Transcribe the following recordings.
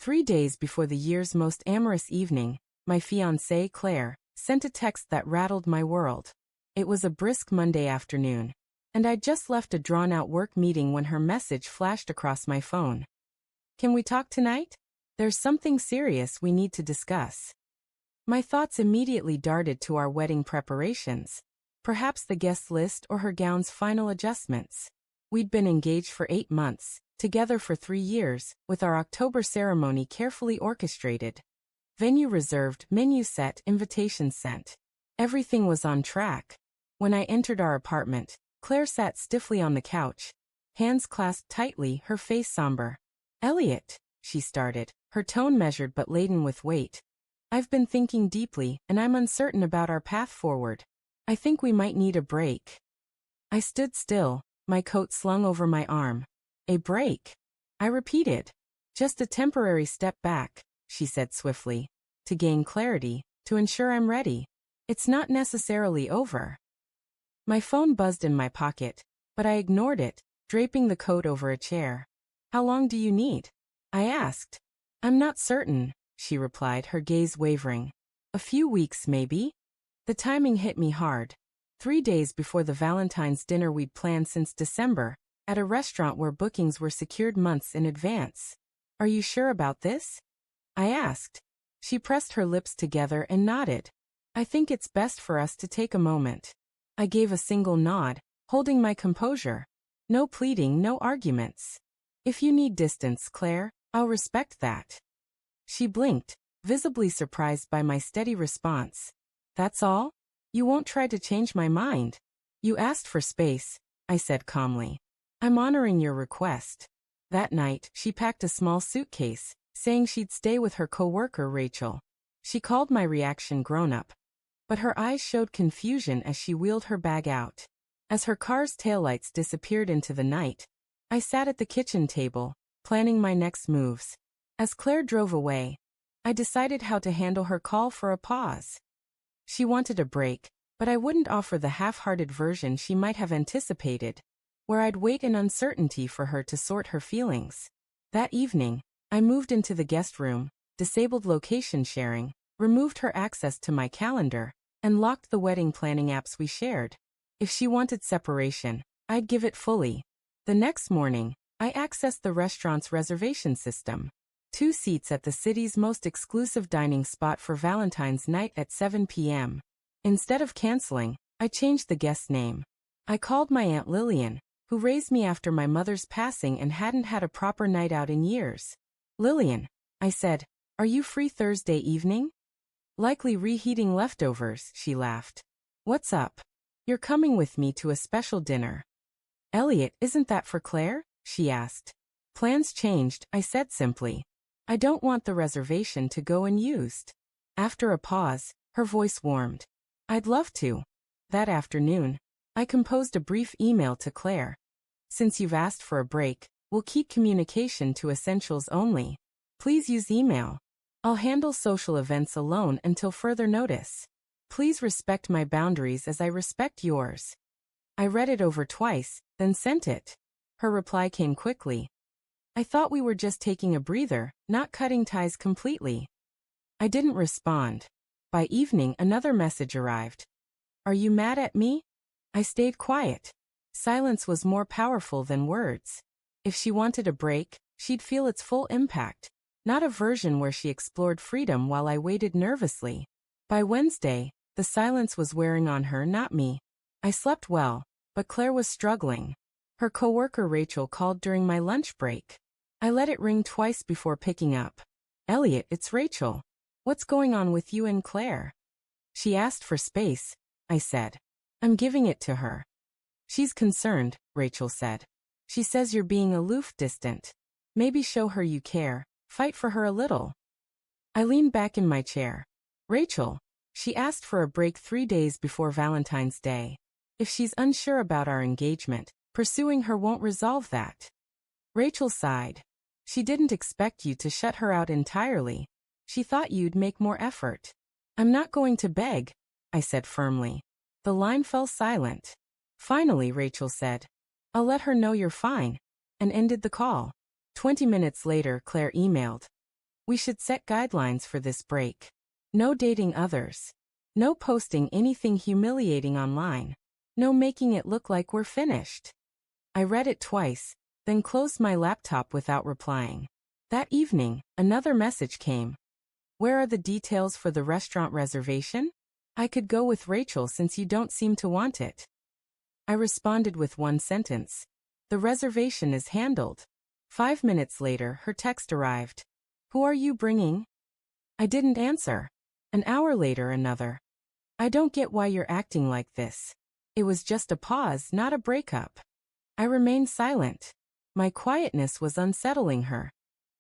3 days before the year's most amorous evening, my fiancée, Claire, sent a text that rattled my world. It was a brisk Monday afternoon, and I'd just left a drawn-out work meeting when her message flashed across my phone. "Can we talk tonight? There's something serious we need to discuss." My thoughts immediately darted to our wedding preparations. Perhaps the guest list or her gown's final adjustments. We'd been engaged for 8 months, together for 3 years, with our October ceremony carefully orchestrated. Venue reserved, menu set, invitations sent. Everything was on track. When I entered our apartment, Claire sat stiffly on the couch, hands clasped tightly, her face somber. "Elliot," she started, her tone measured but laden with weight. "I've been thinking deeply, and I'm uncertain about our path forward. I think we might need a break." I stood still, my coat slung over my arm. "A break?" I repeated. "Just a temporary step back," she said swiftly. "To gain clarity, to ensure I'm ready. It's not necessarily over." My phone buzzed in my pocket, but I ignored it, draping the coat over a chair. "How long do you need?" I asked. "I'm not certain," she replied, her gaze wavering. "A few weeks, maybe?" The timing hit me hard. 3 days before the Valentine's dinner we'd planned since December, at a restaurant where bookings were secured months in advance. "Are you sure about this?" I asked. She pressed her lips together and nodded. "I think it's best for us to take a moment." I gave a single nod, holding my composure. No pleading, no arguments. "If you need distance, Claire, I'll respect that." She blinked, visibly surprised by my steady response. "That's all? You won't try to change my mind?" "You asked for space," I said calmly. "I'm honoring your request." That night, she packed a small suitcase, saying she'd stay with her coworker Rachel. She called my reaction grown-up, but her eyes showed confusion as she wheeled her bag out. As her car's taillights disappeared into the night, I sat at the kitchen table, planning my next moves. As Claire drove away, I decided how to handle her call for a pause. She wanted a break, but I wouldn't offer the half-hearted version she might have anticipated, where I'd wait in uncertainty for her to sort her feelings. That evening, I moved into the guest room, disabled location sharing, removed her access to my calendar, and locked the wedding planning apps we shared. If she wanted separation, I'd give it fully. The next morning, I accessed the restaurant's reservation system. 2 seats at the city's most exclusive dining spot for Valentine's night at 7 p.m. Instead of canceling, I changed the guest name. I called my Aunt Lillian, who raised me after my mother's passing and hadn't had a proper night out in years. "Lillian," I said, "are you free Thursday evening?" "Likely reheating leftovers," she laughed. "What's up?" "You're coming with me to a special dinner." "Elliot, isn't that for Claire?" she asked. "Plans changed," I said simply. "I don't want the reservation to go unused." After a pause, her voice warmed. "I'd love to." That afternoon, I composed a brief email to Claire. "Since you've asked for a break, we'll keep communication to essentials only. Please use email. I'll handle social events alone until further notice. Please respect my boundaries as I respect yours." I read it over twice, then sent it. Her reply came quickly. "I thought we were just taking a breather, not cutting ties completely." I didn't respond. By evening, another message arrived. "Are you mad at me?" I stayed quiet. Silence was more powerful than words. If she wanted a break, she'd feel its full impact, not a version where she explored freedom while I waited nervously. By Wednesday, the silence was wearing on her, not me. I slept well, but Claire was struggling. Her coworker Rachel called during my lunch break. I let it ring twice before picking up. "Elliot, it's Rachel. What's going on with you and Claire?" "She asked for space," I said. "I'm giving it to her." "She's concerned," Rachel said. "She says you're being aloof, distant. Maybe show her you care, fight for her a little." I leaned back in my chair. "Rachel, she asked for a break 3 days before Valentine's Day. If she's unsure about our engagement, pursuing her won't resolve that." Rachel sighed. "She didn't expect you to shut her out entirely. She thought you'd make more effort." "I'm not going to beg," I said firmly. The line fell silent. Finally, Rachel said, "I'll let her know you're fine," and ended the call. 20 minutes later, Claire emailed. We should set guidelines for this break. No dating others. No posting anything humiliating online. No making it look like we're finished. I read it twice, then closed my laptop without replying. That evening, another message came. Where are the details for the restaurant reservation? I could go with Rachel since you don't seem to want it. I responded with one sentence. The reservation is handled. 5 minutes later, her text arrived. Who are you bringing? I didn't answer. An hour later, another. I don't get why you're acting like this. It was just a pause, not a breakup. I remained silent. My quietness was unsettling her.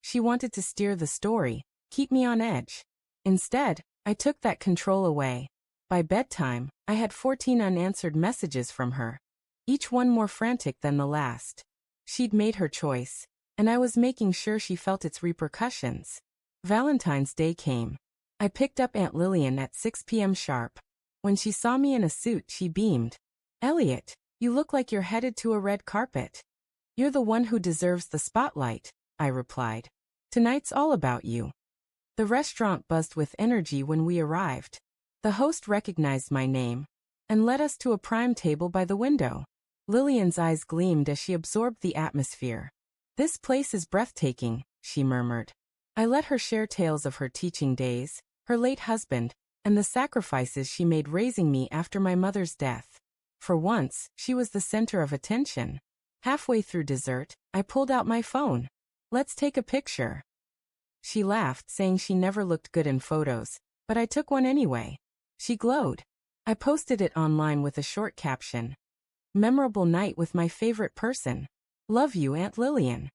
She wanted to steer the story, keep me on edge. Instead, I took that control away. By bedtime, I had 14 unanswered messages from her. Each one more frantic than the last. She'd made her choice, and I was making sure she felt its repercussions. Valentine's Day came. I picked up Aunt Lillian at 6 p.m. sharp. When she saw me in a suit, she beamed. Elliot, you look like you're headed to a red carpet. You're the one who deserves the spotlight, I replied. Tonight's all about you. The restaurant buzzed with energy when we arrived. The host recognized my name and led us to a prime table by the window. Lillian's eyes gleamed as she absorbed the atmosphere. This place is breathtaking, she murmured. I let her share tales of her teaching days, her late husband, and the sacrifices she made raising me after my mother's death. For once, she was the center of attention. Halfway through dessert, I pulled out my phone. Let's take a picture. She laughed, saying she never looked good in photos, but I took one anyway. She glowed. I posted it online with a short caption. Memorable night with my favorite person. Love you, Aunt Lillian.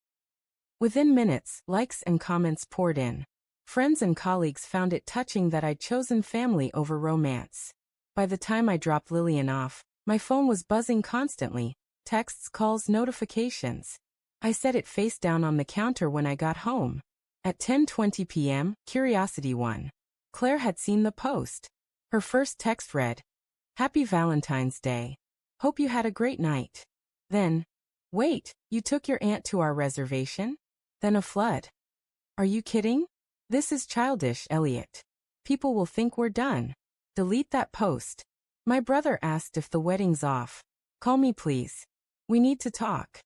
Within minutes, likes and comments poured in. Friends and colleagues found it touching that I'd chosen family over romance. By the time I dropped Lillian off, my phone was buzzing constantly. Texts, calls, notifications. I set it face down on the counter when I got home. At 10:20 p.m., curiosity won. Claire had seen the post. Her first text read, Happy Valentine's Day. Hope you had a great night. Then, wait, you took your aunt to our reservation? Then a flood. Are you kidding? This is childish, Elliot. People will think we're done. Delete that post. My brother asked if the wedding's off. Call me please. We need to talk.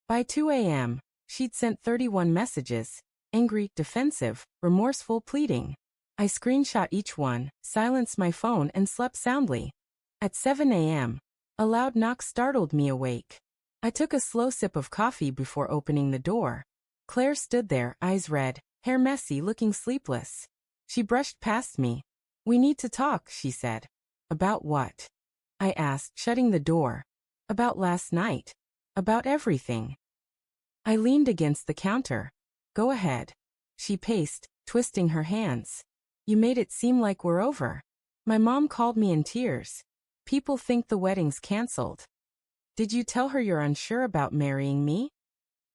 By 2 a.m., she'd sent 31 messages, angry, defensive, remorseful, pleading. I screenshot each one, silenced my phone and slept soundly. At 7 a.m., a loud knock startled me awake. I took a slow sip of coffee before opening the door. Claire stood there, eyes red, hair messy, looking sleepless. She brushed past me. We need to talk, she said. About what? I asked, shutting the door. About last night. About everything. I leaned against the counter. Go ahead. She paced, twisting her hands. You made it seem like we're over. My mom called me in tears. People think the wedding's canceled. Did you tell her you're unsure about marrying me?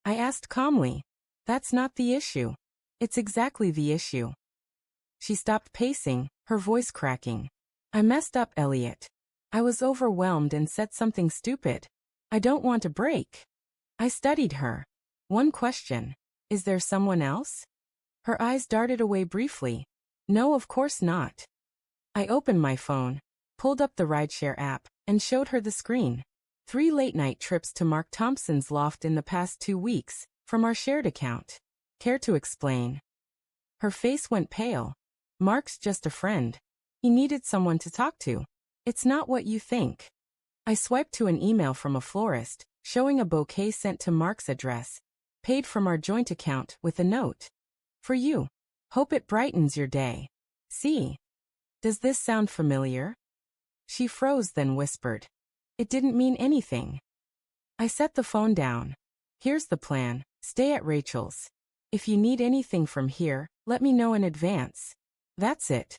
I asked calmly. That's not the issue. It's exactly the issue. She stopped pacing, her voice cracking. I messed up, Elliot. I was overwhelmed and said something stupid. I don't want to break. I studied her. One question. Is there someone else? Her eyes darted away briefly. No, of course not. I opened my phone, pulled up the rideshare app, and showed her the screen. 3 late-night trips to Mark Thompson's loft in the past 2 weeks, from our shared account. Care to explain? Her face went pale. Mark's just a friend. He needed someone to talk to. It's not what you think. I swiped to an email from a florist, showing a bouquet sent to Mark's address, paid from our joint account, with a note. For you. Hope it brightens your day. See. Does this sound familiar? She froze, then whispered. It didn't mean anything. I set the phone down. Here's the plan. Stay at Rachel's. If you need anything from here, let me know in advance. That's it.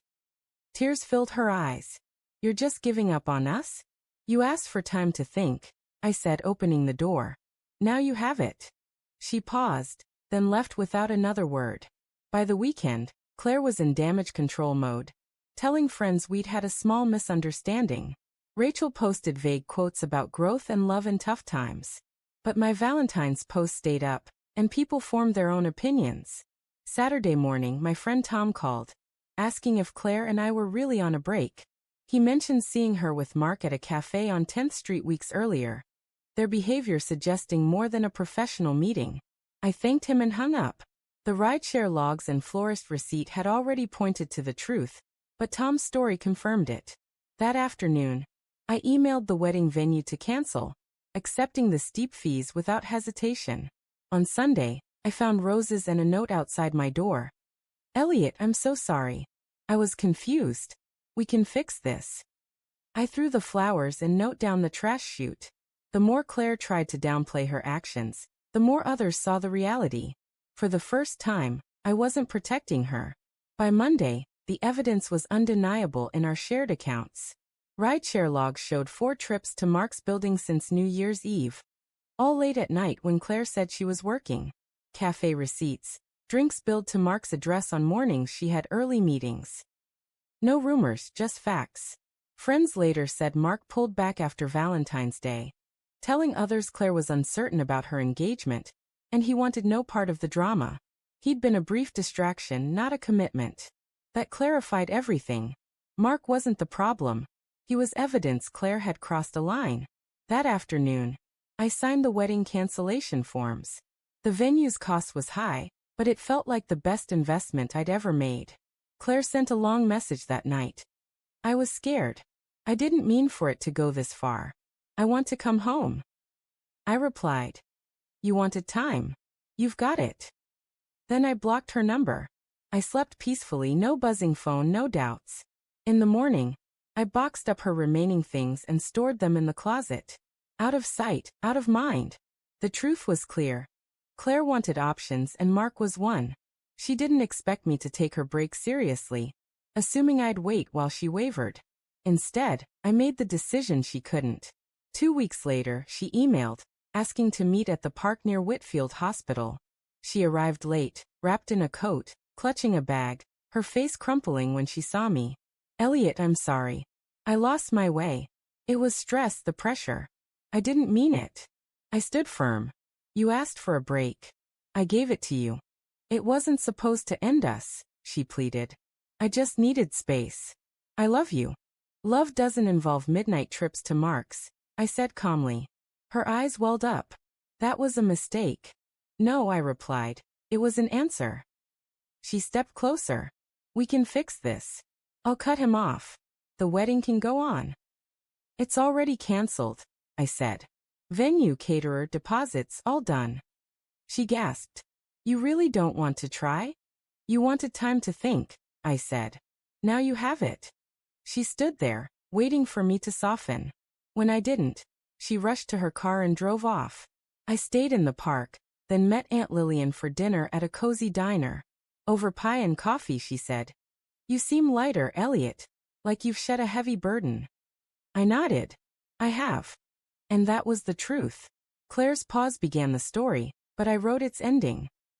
Tears filled her eyes. You're just giving up on us? You asked for time to think, I said, opening the door. Now you have it. She paused, then left without another word. By the weekend, Claire was in damage control mode, telling friends we'd had a small misunderstanding. Rachel posted vague quotes about growth and love in tough times. But my Valentine's post stayed up, and people formed their own opinions. Saturday morning, my friend Tom called, asking if Claire and I were really on a break. He mentioned seeing her with Mark at a cafe on 10th Street weeks earlier, their behavior suggesting more than a professional meeting. I thanked him and hung up. The rideshare logs and florist receipt had already pointed to the truth, but Tom's story confirmed it. That afternoon, I emailed the wedding venue to cancel, accepting the steep fees without hesitation. On Sunday, I found roses and a note outside my door. Elliot, I'm so sorry. I was confused. We can fix this. I threw the flowers and note down the trash chute. The more Claire tried to downplay her actions, the more others saw the reality. For the first time, I wasn't protecting her. By Monday, the evidence was undeniable in our shared accounts. Rideshare logs showed 4 trips to Mark's building since New Year's Eve, all late at night when Claire said she was working. Cafe receipts, drinks billed to Mark's address on mornings she had early meetings. No rumors, just facts. Friends later said Mark pulled back after Valentine's Day, telling others Claire was uncertain about her engagement, and he wanted no part of the drama. He'd been a brief distraction, not a commitment. That clarified everything. Mark wasn't the problem. He was evidence Claire had crossed a line. That afternoon, I signed the wedding cancellation forms. The venue's cost was high, but it felt like the best investment I'd ever made. Claire sent a long message that night. I was scared. I didn't mean for it to go this far. I want to come home. I replied. You wanted time. You've got it. Then I blocked her number. I slept peacefully, no buzzing phone, no doubts. In the morning, I boxed up her remaining things and stored them in the closet. Out of sight, out of mind. The truth was clear. Claire wanted options and Mark was one. She didn't expect me to take her break seriously, assuming I'd wait while she wavered. Instead, I made the decision she couldn't. 2 weeks later, she emailed, asking to meet at the park near Whitfield Hospital. She arrived late, wrapped in a coat, clutching a bag, her face crumpling when she saw me. Elliot, I'm sorry. I lost my way. It was stress, the pressure. I didn't mean it. I stood firm. You asked for a break. I gave it to you. It wasn't supposed to end us, she pleaded. I just needed space. I love you. Love doesn't involve midnight trips to Mark's, I said calmly. Her eyes welled up. That was a mistake. No, I replied. It was an answer. She stepped closer. We can fix this. I'll cut him off. The wedding can go on. It's already canceled, I said. Venue, caterer, deposits, all done. She gasped. You really don't want to try? You wanted time to think, I said. Now you have it. She stood there, waiting for me to soften. When I didn't, she rushed to her car and drove off. I stayed in the park, then met Aunt Lillian for dinner at a cozy diner. Over pie and coffee, she said. You seem lighter, Elliot, like you've shed a heavy burden. I nodded. I have. And that was the truth. Claire's pause began the story, but I wrote its ending.